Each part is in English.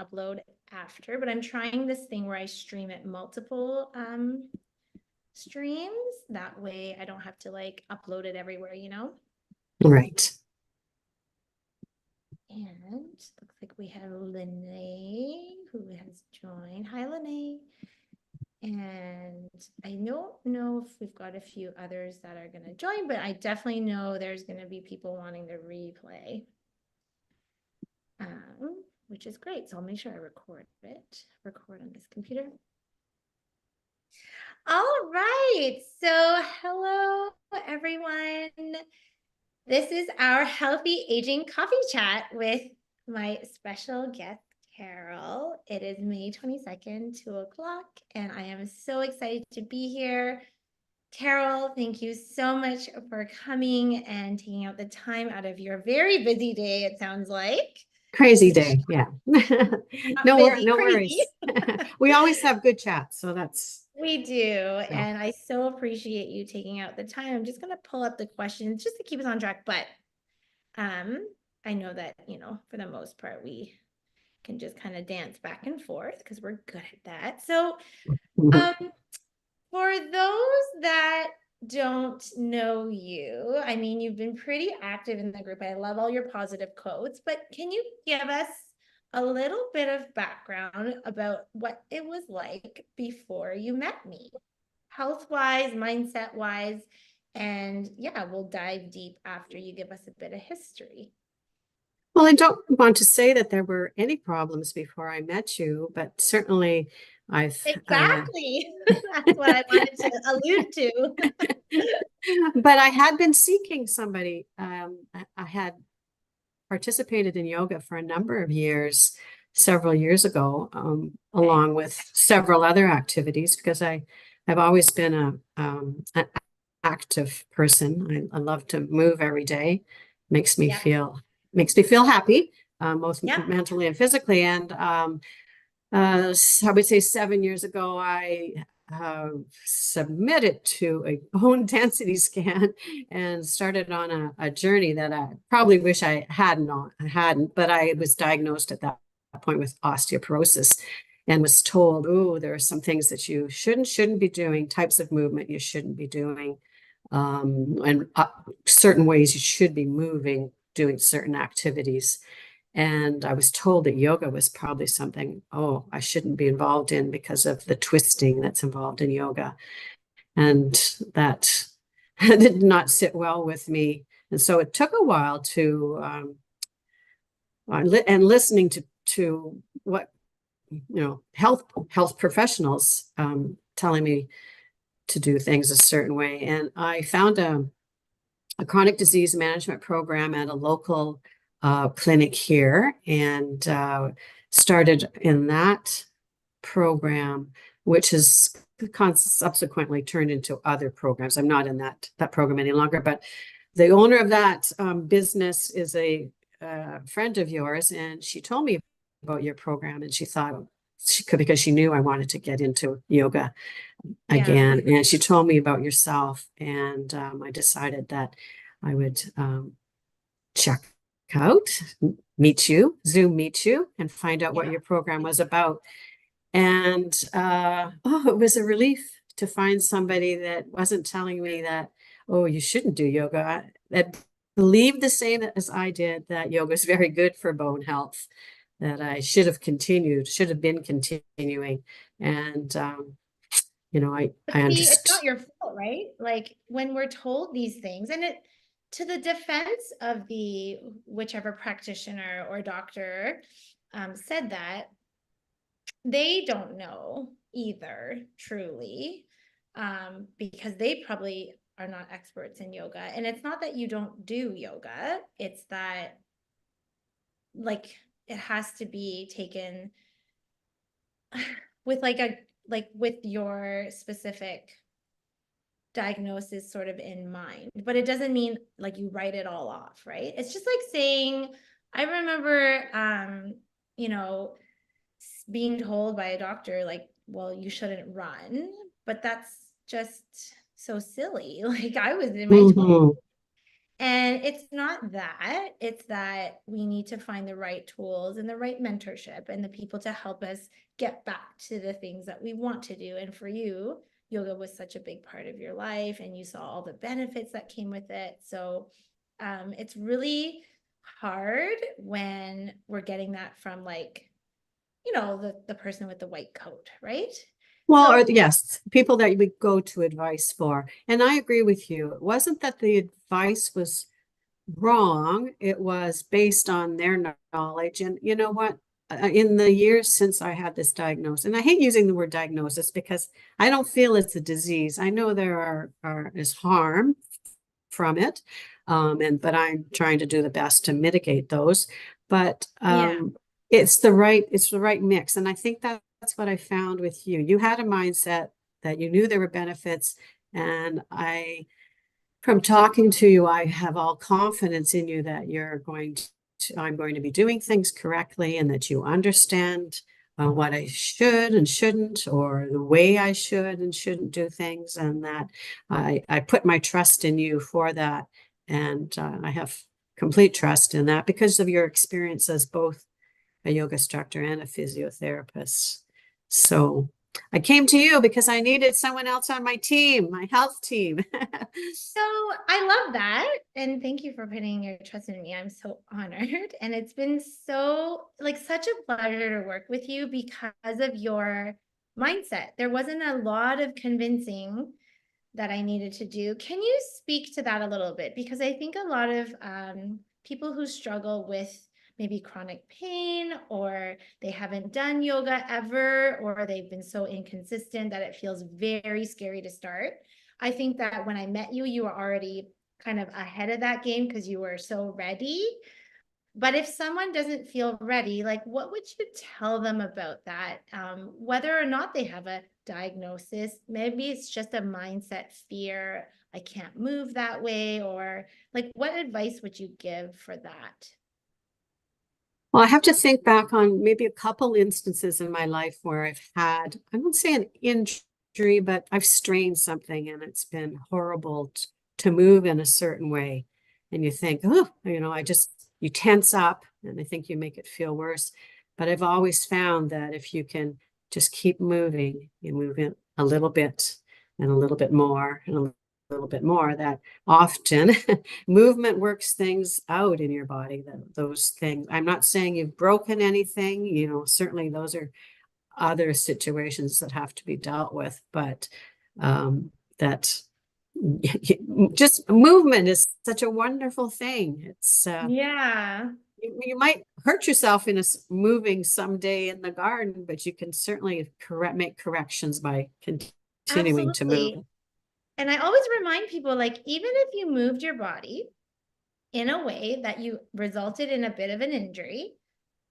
upload after, but I'm trying this thing where I stream it multiple streams. That way I don't have to like upload it everywhere, you know? Right. And looks like we have 𝕤𝕚 who has joined. Hi, 𝕤𝕚. And I don't know if we've got a few others that are going to join, but I definitely know there's going to be people wanting to replay, which is great. So I'll make sure I record on this computer. All right. So hello, everyone. This is our Healthy Aging Coffee Chat with my special guest, Carol. It is May 22nd, 2 o'clock, and I am so excited to be here. Carol, thank you so much for coming and taking out the time out of your very busy day, it sounds like. Crazy day, yeah. No Crazy. worries. We always have good chats, so that's... We do, and I so appreciate you taking out the time. I'm just going to pull up the questions just to keep us on track, but I know that, you know, for the most part, we can just kind of dance back and forth because we're good at that. So for those that don't know you, I mean, you've been pretty active in the group. I love all your positive quotes, but can you give us a little bit of background about what it was like before you met me, health-wise, mindset-wise, and yeah, we'll dive deep after you give us a bit of history. Well, I don't want to say that there were any problems before I met you, but certainly I've... Exactly. That's what I wanted to allude to. But I had been seeking somebody. I had participated in yoga for a number of years, several years ago, along with several other activities, because I've always been an active person. I love to move every day. Makes me feel happy, both mentally and physically. And I would say 7 years ago, I submitted to a bone density scan and started on a journey that I probably wish I hadn't, but I was diagnosed at that point with osteoporosis and was told, oh, there are some things that you shouldn't be doing, types of movement you shouldn't be doing, and certain ways you should be moving, doing certain activities. And I was told that yoga was probably something, I shouldn't be involved in because of the twisting that's involved in yoga. And that did not sit well with me. And so it took a while to, and listening to what, health professionals telling me to do things a certain way. And I found a chronic disease management program at a local clinic here, and started in that program, which has subsequently turned into other programs. I'm not in that program any longer, but the owner of that business is a friend of yours, and she told me about your program, and she thought she could, because she knew I wanted to get into yoga again. And she told me about yourself, and I decided that I would check out, Zoom meet you, and find out what your program was about. And it was a relief to find somebody that wasn't telling me that, oh, you shouldn't do yoga, that believed the same as I did, that yoga is very good for bone health, that I should have been continuing. And I understood. It's not your fault, right? Like when we're told these things, and it, to the defense of the whichever practitioner or doctor said that, they don't know either, truly, because they probably are not experts in yoga. And it's not that you don't do yoga, it's that like it has to be taken with with your specific diagnosis sort of in mind, but it doesn't mean like you write it all off, right? It's just like saying, I remember being told by a doctor, like, well, you shouldn't run, but that's just so silly. Like I was in my 20s And it's not that, it's that we need to find the right tools and the right mentorship and the people to help us get back to the things that we want to do. And for you, yoga was such a big part of your life and you saw all the benefits that came with it. So it's really hard when we're getting that from, like, the person with the white coat, right? Well, So or yes, people that we go to advice for. And I agree with you. It wasn't that the advice was wrong. It was based on their knowledge. And you know what? In the years since I had this diagnosis, and I hate using the word diagnosis because I don't feel it's a disease. I know there is harm from it, but I'm trying to do the best to mitigate those. But yeah, it's the right mix, and I think that's what I found with you. You had a mindset that you knew there were benefits, and from talking to you, I have all confidence in you that I'm going to be doing things correctly and that you understand what I should and shouldn't, or the way I should and shouldn't do things, and that I put my trust in you for that. And I have complete trust in that because of your experience as both a yoga instructor and a physiotherapist. So I came to you because I needed someone else on my team, my health team. so I love that. And thank you for putting your trust in me. I'm so honored. And it's been such a pleasure to work with you because of your mindset. There wasn't a lot of convincing that I needed to do. Can you speak to that a little bit? Because I think a lot of people who struggle with maybe chronic pain, or they haven't done yoga ever, or they've been so inconsistent that it feels very scary to start. I think that when I met you, you were already kind of ahead of that game because you were so ready. But if someone doesn't feel ready, like, what would you tell them about that? Whether or not they have a diagnosis, maybe it's just a mindset fear. I can't move that way. Or like, what advice would you give for that? Well, I have to think back on maybe a couple instances in my life where I won't say an injury, but I've strained something and it's been horrible to move in a certain way. And you think, oh, you tense up and I think you make it feel worse. But I've always found that if you can just keep moving, you move it a little bit and a little bit more and a little bit more, that often movement works things out in your body. Those things, I'm not saying you've broken anything, certainly those are other situations that have to be dealt with, but that just movement is such a wonderful thing. It's Yeah, you might hurt yourself in moving someday in the garden, but you can certainly make corrections by continuing to move. absolutely. And I always remind people, like, even if you moved your body in a way that you resulted in a bit of an injury,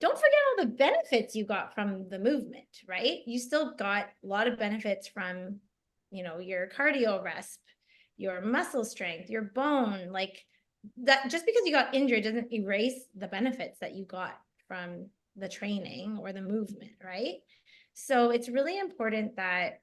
don't forget all the benefits you got from the movement, right? You still got a lot of benefits from, your cardio resp, your muscle strength, your bone. Like, that, just because you got injured doesn't erase the benefits that you got from the training or the movement, right? So it's really important that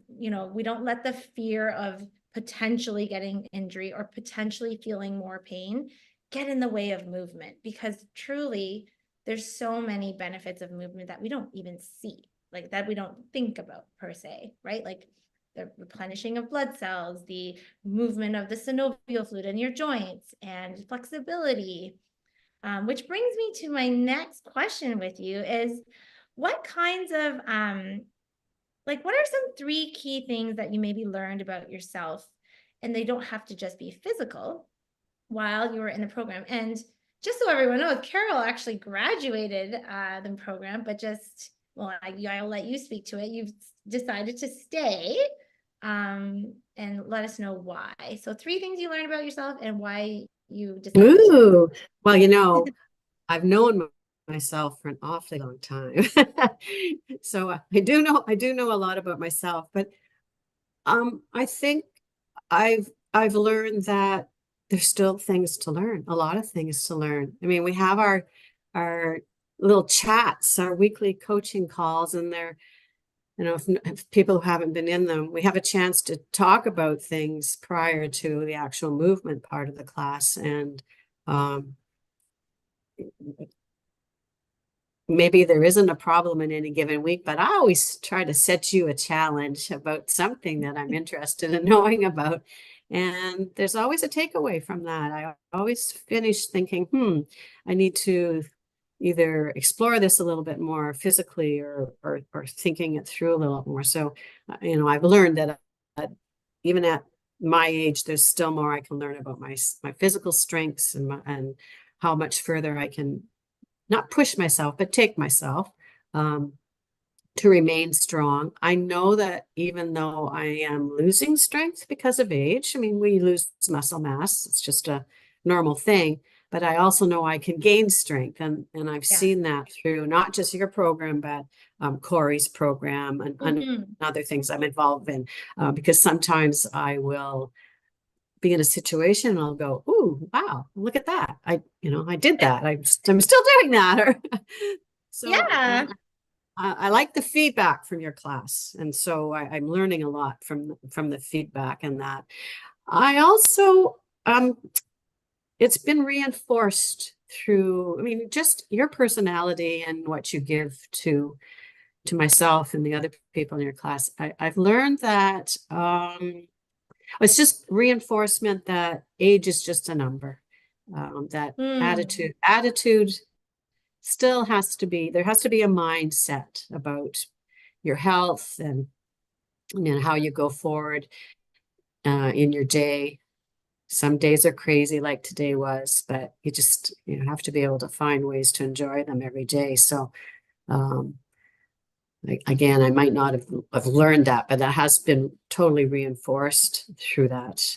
we don't let the fear of potentially getting injury or potentially feeling more pain get in the way of movement, because truly there's so many benefits of movement that we don't even see, like that we don't think about per se, right? Like the replenishing of blood cells, the movement of the synovial fluid in your joints, and flexibility. Which brings me to my next question with you is, what kinds of what are some three key things that you maybe learned about yourself? And they don't have to just be physical while you were in the program. And just so everyone knows, Carol actually graduated the program, but I'll let you speak to it. You've decided to stay, and let us know why. So 3 things you learned about yourself and why you decided to. Ooh, well, I've known myself for an awfully long time. So I do know a lot about myself, but I think I've learned that there's still things to learn, a lot of things to learn. I mean, we have our little chats, our weekly coaching calls, and if people who haven't been in them, we have a chance to talk about things prior to the actual movement part of the class. And maybe there isn't a problem in any given week, but I always try to set you a challenge about something that I'm interested in knowing about. And there's always a takeaway from that. I always finish thinking, I need to either explore this a little bit more physically or thinking it through a little more. So, I've learned that even at my age, there's still more I can learn about my physical strengths and how much further I can not push myself, but take myself to remain strong. I know that even though I am losing strength because of age, we lose muscle mass. It's just a normal thing. But I also know I can gain strength. And I've seen that through not just your program, but Corey's program and other things I'm involved in. Because sometimes I will be in a situation and I'll go, "Ooh, wow, look at that. I did that. I'm still doing that." So I like the feedback from your class. And so I'm learning a lot from the feedback and that. I also, it's been reinforced through, just your personality and what you give to myself and the other people in your class. I've learned that it's just reinforcement that age is just a number. That attitude still has to be, there has to be a mindset about your health and how you go forward in your day. Some days are crazy like today was, but you just have to be able to find ways to enjoy them every day. So again, I might not have learned that, but that has been totally reinforced through that.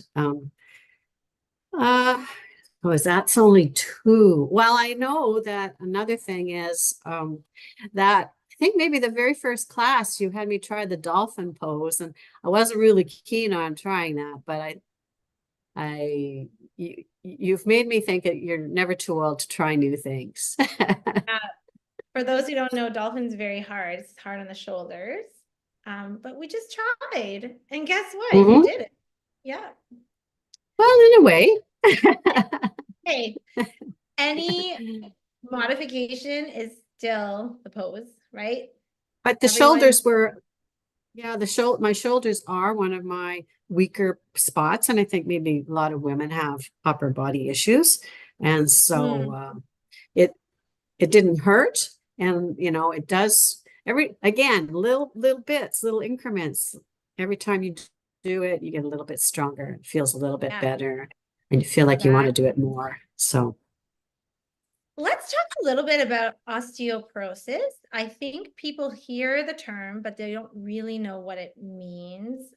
That's only two. Well, I know that another thing is that I think maybe the very first class you had me try the dolphin pose, and I wasn't really keen on trying that, but you've made me think that you're never too old to try new things. For those who don't know, dolphin's very hard. It's hard on the shoulders. But we just tried. And guess what? You did it. Yeah. Well, in a way. Hey, any modification is still the pose, right? But the shoulders were, my shoulders are one of my weaker spots. And I think maybe a lot of women have upper body issues. And so it didn't hurt. And, it does little bits, little increments. Every time you do it, you get a little bit stronger. It feels a little bit better. And you feel like you want to do it more. So let's talk a little bit about osteoporosis. I think people hear the term, but they don't really know what it means.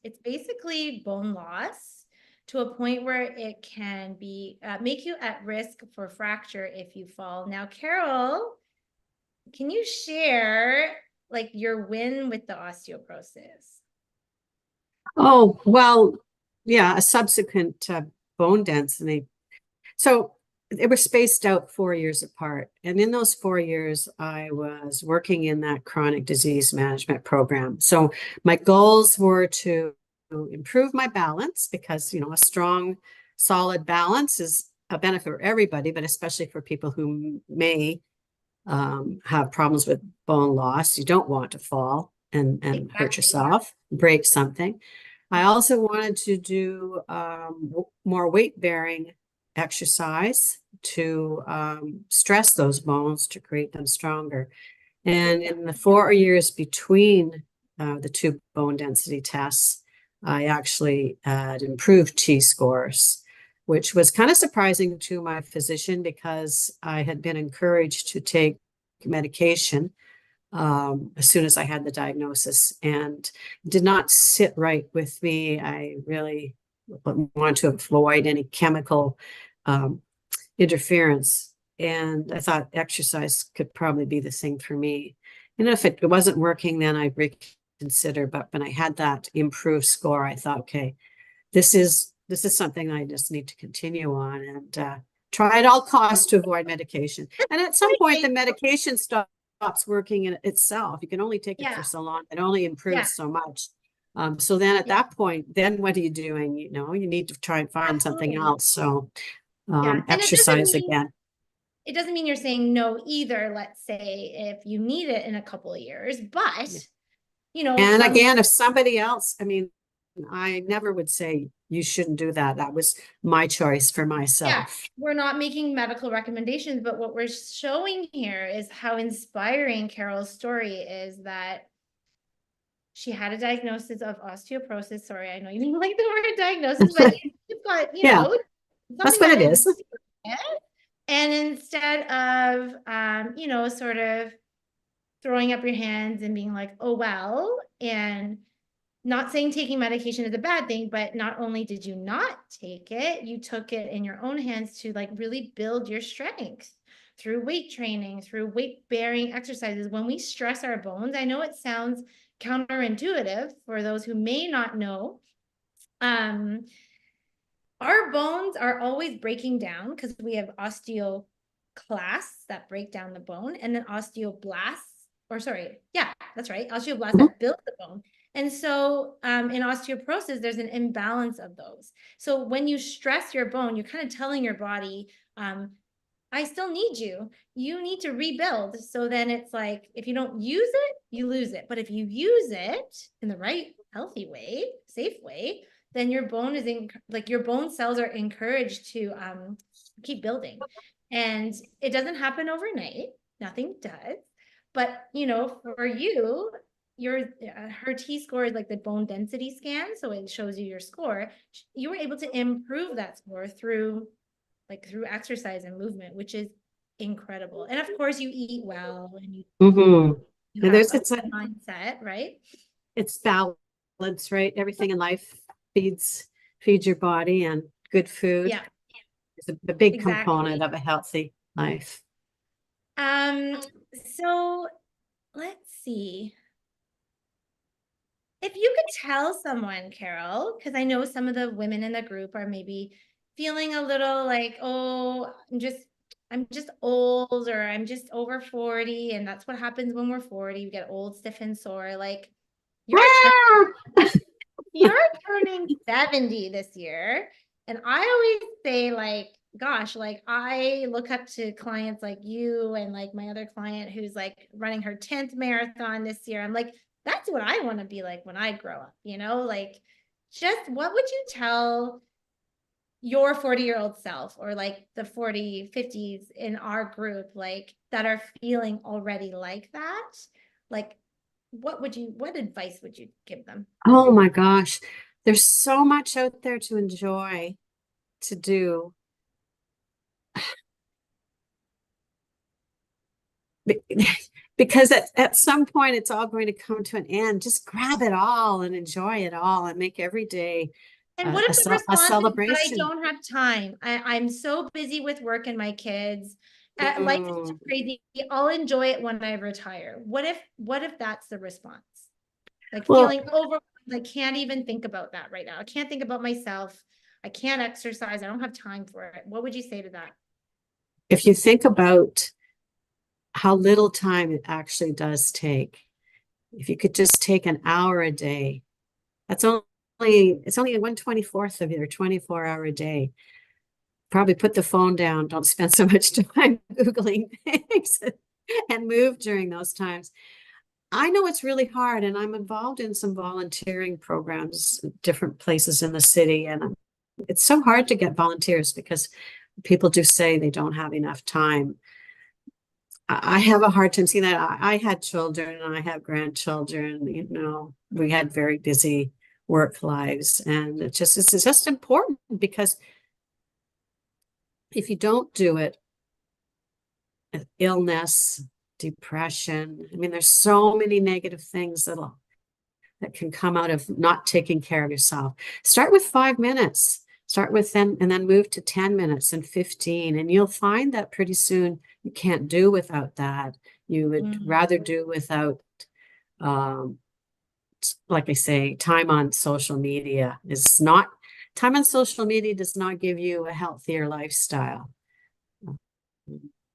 It's basically bone loss to a point where it can be make you at risk for fracture if you fall. Now, Carol, can you share your win with the osteoporosis? Oh, well, yeah, a subsequent bone density. So they were spaced out 4 years apart. And in those 4 years, I was working in that chronic disease management program. So my goals were to improve my balance because, a strong, solid balance is a benefit for everybody, but especially for people who may have problems with bone loss. You don't want to fall and hurt yourself, break something. I also wanted to do more weight-bearing exercise to stress those bones to create them stronger. And in the 4 years between the two bone density tests, I actually had improved T-scores, which was kind of surprising to my physician because I had been encouraged to take medication as soon as I had the diagnosis, and did not sit right with me. I really wanted to avoid any chemical interference, and I thought exercise could probably be the thing for me. And if it wasn't working, then I'd reconsider. But when I had that improved score, I thought, okay, this is something I just need to continue on and try at all costs to avoid medication. And at some point, the medication stopped stops working in itself. You can only take it for Yeah. so long. It only Yeah. improves so much. So then at Yeah. that point, then what are you doing? You know, you need to try and find something Absolutely. else. So Yeah. And exercise again. it doesn't mean you're saying no either, let's say, if you need it in a couple of years, but Yeah. you know, And some, again, if somebody else, I mean, I never would say you shouldn't do that. That was my choice for yeah, myself. we're not making medical recommendations, but what we're showing here is how inspiring Carol's story is, that she had a diagnosis of osteoporosis. Sorry, I know you don't like the word diagnosis, but you've got, you Yeah, know, that's something what that it is, is. and instead of, you know, sort of throwing up your hands and being like, oh, well, and not saying taking medication is a bad thing, but not only did you not take it, you took it in your own hands to like really build your strength through weight training, through weight bearing exercises. When we stress our bones, I know it sounds counterintuitive for those who may not know. Our bones are always breaking down because we have osteoclasts that break down the bone, and then osteoblasts, or sorry, yeah, that's right, osteoblasts that build the bone. And so in osteoporosis, there's an imbalance of those. So when you stress your bone, you're kind of telling your body, I still need you. You need to rebuild. So then it's like, if you don't use it, you lose it. But if you use it in the right, healthy way, safe way, then your bone is like your bone cells are encouraged to keep building. And it doesn't happen overnight. Nothing does. But, you know, for you, your her T-score is like the bone density scan. So it shows you your score. You were able to improve that score through exercise and movement, which is incredible. And of course, you eat well and you And have there's a good mindset, right? it's balance, right? Everything in life feeds your body, and good food Yeah, is a big component exactly. of a healthy life. So let's see. If you could tell someone, Carol, because I know some of the women in the group are maybe feeling a little like, oh, I'm just old, or I'm just over 40, and that's what happens when we're 40. We get old, stiff, and sore. Like you're you're turning 70 this year. And I always say, like, gosh, like I look up to clients like you and like my other client who's like running her 10th marathon this year. I'm like, that's what I want to be like when I grow up, you know, like just what would you tell your 40-year-old self, or like the 40, 50s in our group, like that are feeling already like that? Like, what advice would you give them? Oh my gosh, there's so much out there to enjoy, to do. Because at some point it's all going to come to an end. Just grab it all and enjoy it all and make every day And what if the a response is, but I celebration. don't have time. I'm so busy with work and my kids. Life is too crazy. I'll enjoy it when I retire. What if that's the response? Like Well, feeling overwhelmed. I can't even think about that right now. I can't think about myself. I can't exercise. I don't have time for it. What would you say to that? if you think about how little time it actually does take, if you could just take an hour a day, that's only it's only 1/24th of your 24-hour day. Probably put the phone down. Don't spend so much time Googling things and move during those times. I know it's really hard, and I'm involved in some volunteering programs in different places in the city, and it's so hard to get volunteers because people do say they don't have enough time. I have a hard time seeing that. I had children and I have grandchildren, you know, we had very busy work lives, and it's just important, because if you don't do it, illness, depression, I mean, there's so many negative things that can come out of not taking care of yourself. Start with 5 minutes. Start with them and then move to 10 minutes and 15. And you'll find that pretty soon you can't do without that. You would rather do without, um, like I say, time on social media is not, time on social media does not give you a healthier lifestyle.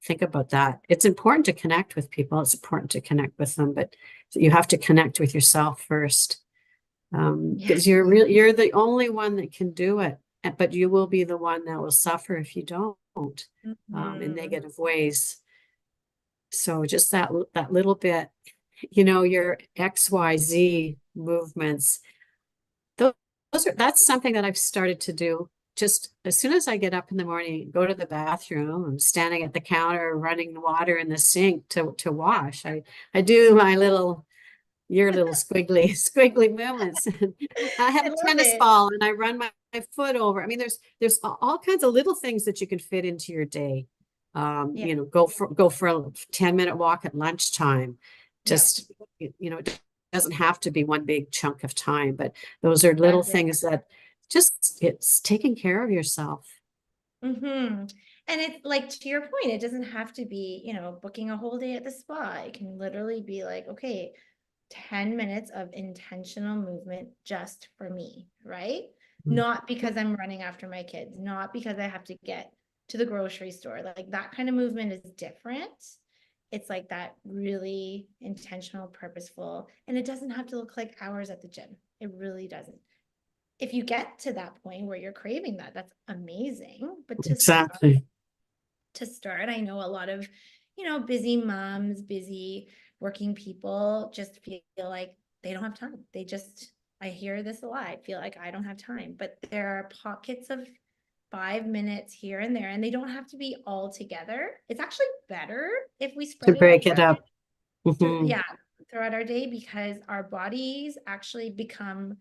think about that. It's important to connect with people. It's important to connect with them, but you have to connect with yourself first. Because you're the only one that can do it, but you will be the one that will suffer if you don't, in negative ways. So just that little bit, your XYZ movements, that's something that I've started to do. Just as soon as I get up in the morning, go to the bathroom, I'm standing at the counter, running water in the sink to wash. I do my your little squiggly movements. I have a tennis ball and I run my foot over. I mean, there's all kinds of little things that you can fit into your day. Go for a 10-minute walk at lunchtime. Just, it doesn't have to be one big chunk of time, but those are little things that it's taking care of yourself. And it's like, to your point, it doesn't have to be, booking a whole day at the spa. It can literally be like, okay, 10 minutes of intentional movement just for me, right? Not because I'm running after my kids, not because I have to get to the grocery store. Like that kind of movement is different. It's like that really intentional, purposeful, and it doesn't have to look like hours at the gym. It really doesn't. If you get to that point where you're craving that, that's amazing. But to start, I know a lot of, busy moms, busy working people just feel like they don't have time. I hear this a lot. I feel like I don't have time, but there are pockets of 5 minutes here and there, and they don't have to be all together. It's actually better if we spread to break it up. Throughout our day, because our bodies actually become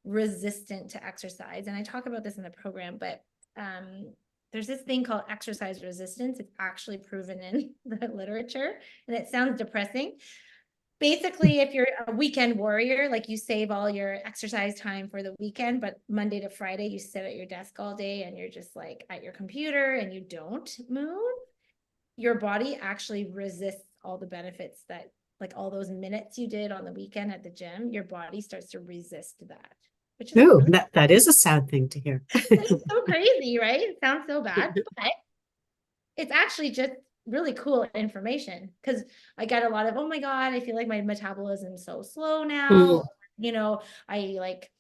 resistant to exercise. And I talk about this in the program, but there's this thing called exercise resistance. It's actually proven in the literature, and it sounds depressing. Basically, if you're a weekend warrior, like you save all your exercise time for the weekend, but Monday to Friday, you sit at your desk all day and you're just like at your computer and you don't move, your body actually resists all the benefits that, like all those minutes you did on the weekend at the gym, your body starts to resist that. Which is that is a sad thing to hear. It's so crazy, right? It sounds so bad, but it's actually just really cool information, because I get a lot of, oh my God, I feel like my metabolism is so slow now. I like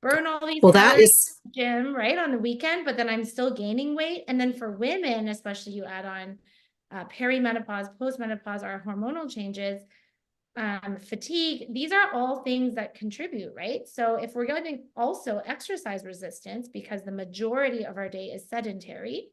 burn all these calories in the gym, right, on the weekend, but then I'm still gaining weight. And then for women, especially, you add on perimenopause, postmenopause, our hormonal changes, fatigue. These are all things that contribute, right? So if we're getting also exercise resistance, because the majority of our day is sedentary,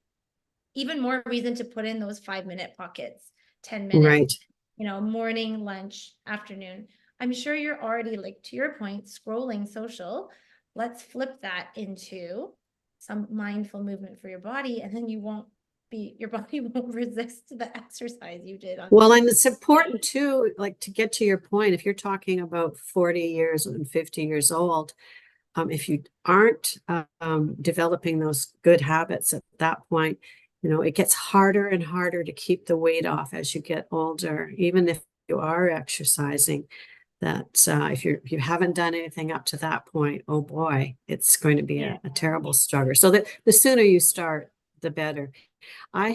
even more reason to put in those 5-minute pockets, 10 minutes, morning, lunch, afternoon. I'm sure you're already, like, to your point, scrolling social. Let's flip that into some mindful movement for your body, and then your body won't resist the exercise you did. And it's important too, like, to get to your point, if you're talking about 40 years and 50 years old, if you aren't developing those good habits at that point, it gets harder and harder to keep the weight off as you get older, even if you are exercising. That if you haven't done anything up to that point, oh boy, it's going to be a terrible struggle. So that the sooner you start, the better. I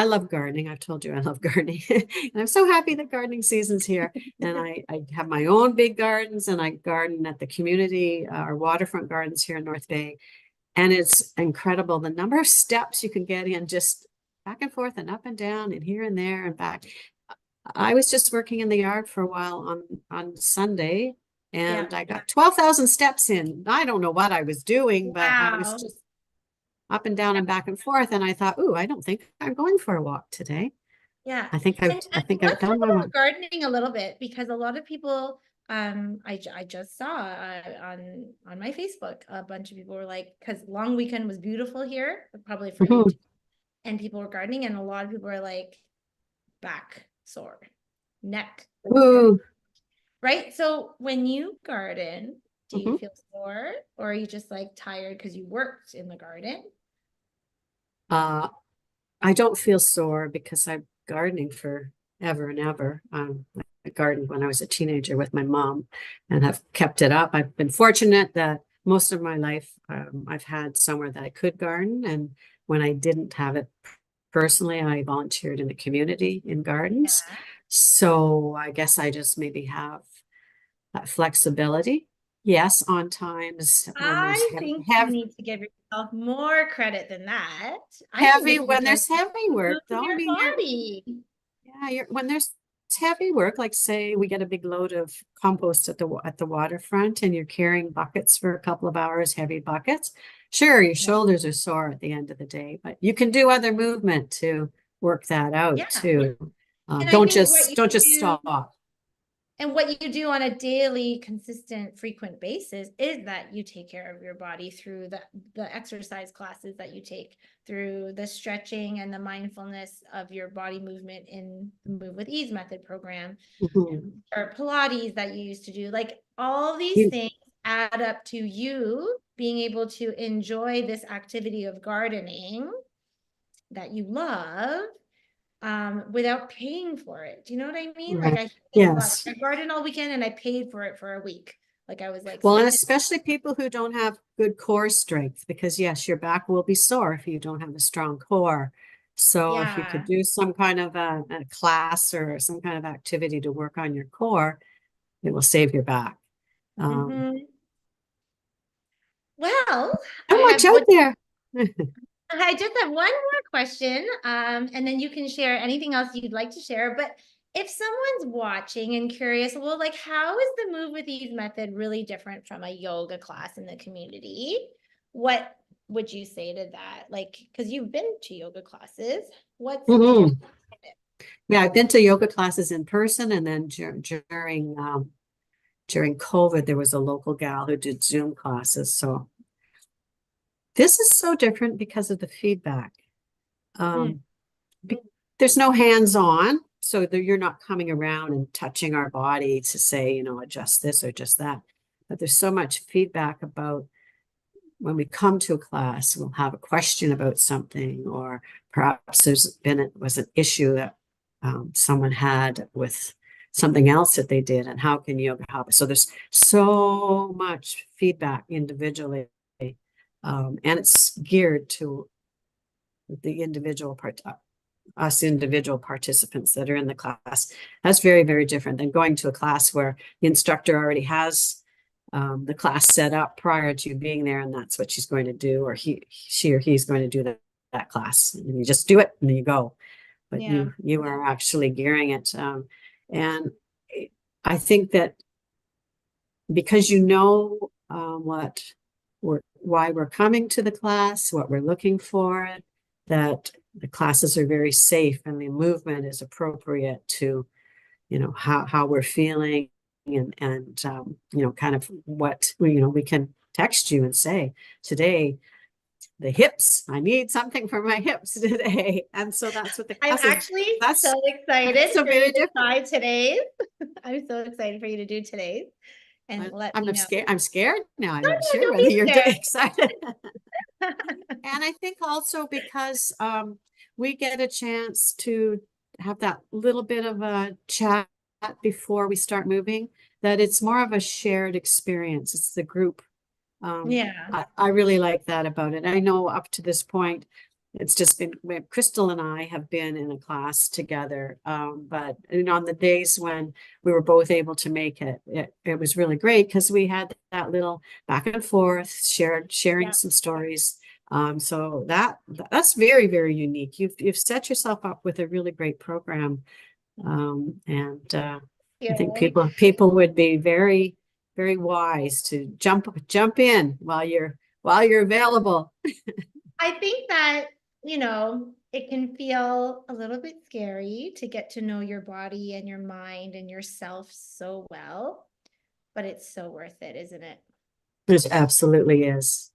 love gardening. I've told you I love gardening. And I'm so happy that gardening season's here. And I have my own big gardens, and I garden at the community, our waterfront gardens here in North Bay. And it's incredible the number of steps you can get in, just back and forth and up and down and here and there and back. I was just working in the yard for a while on Sunday, and I got 12,000 steps in. I don't know what I was doing, but I was just up and down and back and forth. And I thought, ooh, I don't think I'm going for a walk today. I think I've done my walk. Gardening a little bit, because a lot of people, I just saw on my Facebook, a bunch of people were like, because long weekend was beautiful here, probably for you too, and people were gardening, and a lot of people were like, back sore, neck, right? So when you garden, do you feel sore, or are you just like tired because you worked in the garden? I don't feel sore because I'm gardening for ever and ever. I gardened when I was a teenager with my mom and have kept it up. I've been fortunate that most of my life I've had somewhere that I could garden, and when I didn't have it personally, I volunteered in the community in gardens. Yeah. So I guess I just maybe have that flexibility. Yes, on times when there's I think you need to give yourself more credit than that. I think heavy it's when because there's heavy you work move though. I your mean, body. you're when there's heavy work, like say we get a big load of compost at the waterfront and you're carrying buckets for a couple of hours, heavy buckets. Sure, your Yeah. shoulders are sore at the end of the day, but you can do other movement to work that out Yeah. too. And I Don't think what you just do stop. and what you do on a daily, consistent, frequent basis is that you take care of your body through the exercise classes that you take, through the stretching and the mindfulness of your body movement in the Move with Ease method program, Mhm. or Pilates that you used to do. Like all these You- things add up to you being able to enjoy this activity of gardening that you love, without paying for it. Do you know what I mean? Like right. I think about Yes. I gardened all weekend and I paid for it for a week. Like I was like Well, and sitting. especially people who don't have good core strength, because yes, your back will be sore if you don't have a strong core. So if you could Yeah. do some kind of a class or some kind of activity to work on your core, it will save your back. Um, Mm-hmm. Well, I and watch have out what there. I just have one more question, and then you can share anything else you'd like to share. But if someone's watching and curious, well, like, how is the Move with Ease method really different from a yoga class in the community? What would you say to that? Like, because you've been to yoga classes, what's different? Mhm. Yeah, I've been to yoga classes in person, and then during COVID, there was a local gal who did Zoom classes. So this is so different because of the feedback. Mm, Um, be- there's no hands-on, so that you're not coming around and touching our body to say, adjust this or just that. But there's so much feedback about when we come to a class, we'll have a question about something, or perhaps was an issue that someone had with something else that they did, and how can yoga help? So there's so much feedback individually, and it's geared to the us individual participants that are in the class. That's very, very different than going to a class where the instructor already has the class set up prior to you being there, and that's what she's going to do, or she or he's going to do that class, and you just do it and then you go. But yeah. you are actually gearing it, and I think that because why we're coming to the class, what we're looking for, that the classes are very safe and the movement is appropriate to, how we're feeling, and kind of what we can text you and say, today, the hips, I need something for my hips today. And so that's what the I'm class is. actually That's so excited so for you very to different. try today's. I'm so excited for you to do today's and let me I'm know. scared. I'm scared now. I'm No, not no, sure don't whether be you're scared. excited. And I think also because we get a chance to have that little bit of a chat before we start moving, that it's more of a shared experience. It's the group. Yeah. I really like that about it. I know up to this point, it's just been Crystal and I have been in a class together. But on the days when we were both able to make it was really great because we had that little back and forth, sharing Yeah. some stories. So that's very, very unique. You've set yourself up with a really great program. And I think Yeah. people would be very, very wise to jump in while you're available. I think that, it can feel a little bit scary to get to know your body and your mind and yourself so well, but it's so worth it, isn't it? It absolutely is.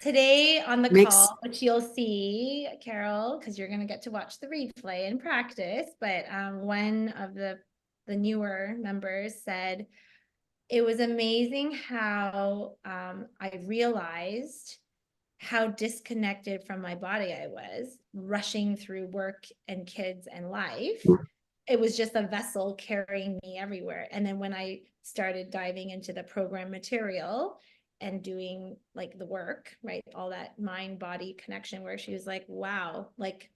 Today on the Makes call, which you'll see, Carol, because you're going to get to watch the replay and practice, but one of the newer members said, it was amazing how I realized how disconnected from my body I was, rushing through work and kids and life. It was just a vessel carrying me everywhere. And then when I started diving into the program material and doing like the work, right? All that mind body connection work, she was like, wow, like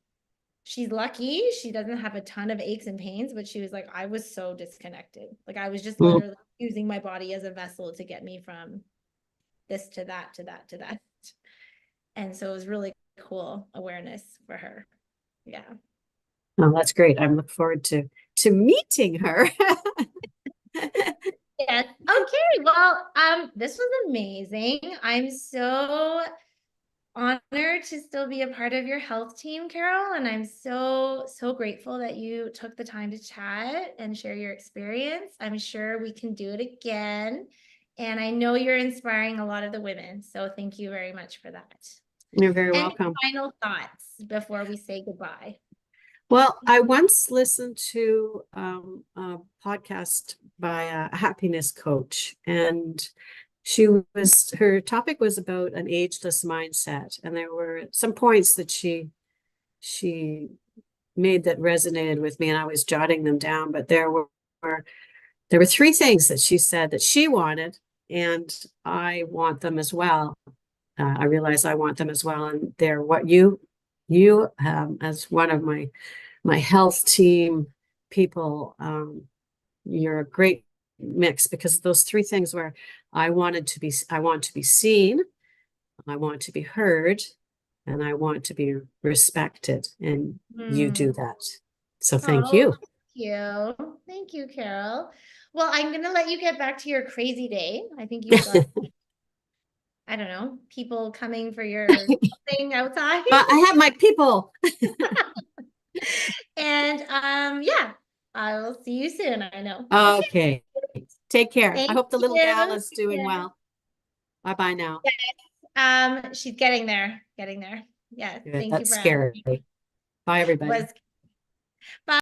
she's lucky she doesn't have a ton of aches and pains, but she was like, I was so disconnected. Like I was just Mm. literally using my body as a vessel to get me from this to that to that to that. And so it was really cool awareness for her. Yeah. Oh, that's great. I'm looking forward to meeting her. Yes. Okay. Well, this was amazing. I'm so honored to still be a part of your health team, Carol, and I'm so, so grateful that you took the time to chat and share your experience. I'm sure we can do it again. And I know you're inspiring a lot of the women. So thank you very much for that. You're very Any welcome. final thoughts before we say goodbye? Well, I once listened to a podcast by a happiness coach, and her topic was about an ageless mindset, and there were some points that she made that resonated with me, and I was jotting them down. But there were three things that she said that she wanted, and I want them as well. I realize I want them as well, and they're what you as one of my health team people, you're a great mix, because those three things were I want to be seen, I want to be heard, and I want to be respected, and you do that. So thank Oh, you. thank you. Thank you, Carol. Well, I'm going to let you get back to your crazy day. I think you've got, I don't know, people coming for your thing outside. I have my people. And yeah, I will see you soon. I know. Okay. Okay. Take care. I Thank hope the little gal you. is doing Yeah. well. Bye bye now. She's getting there. Getting there. Yeah. Good. Thank you That's for scary. asking. Bye, everybody. Was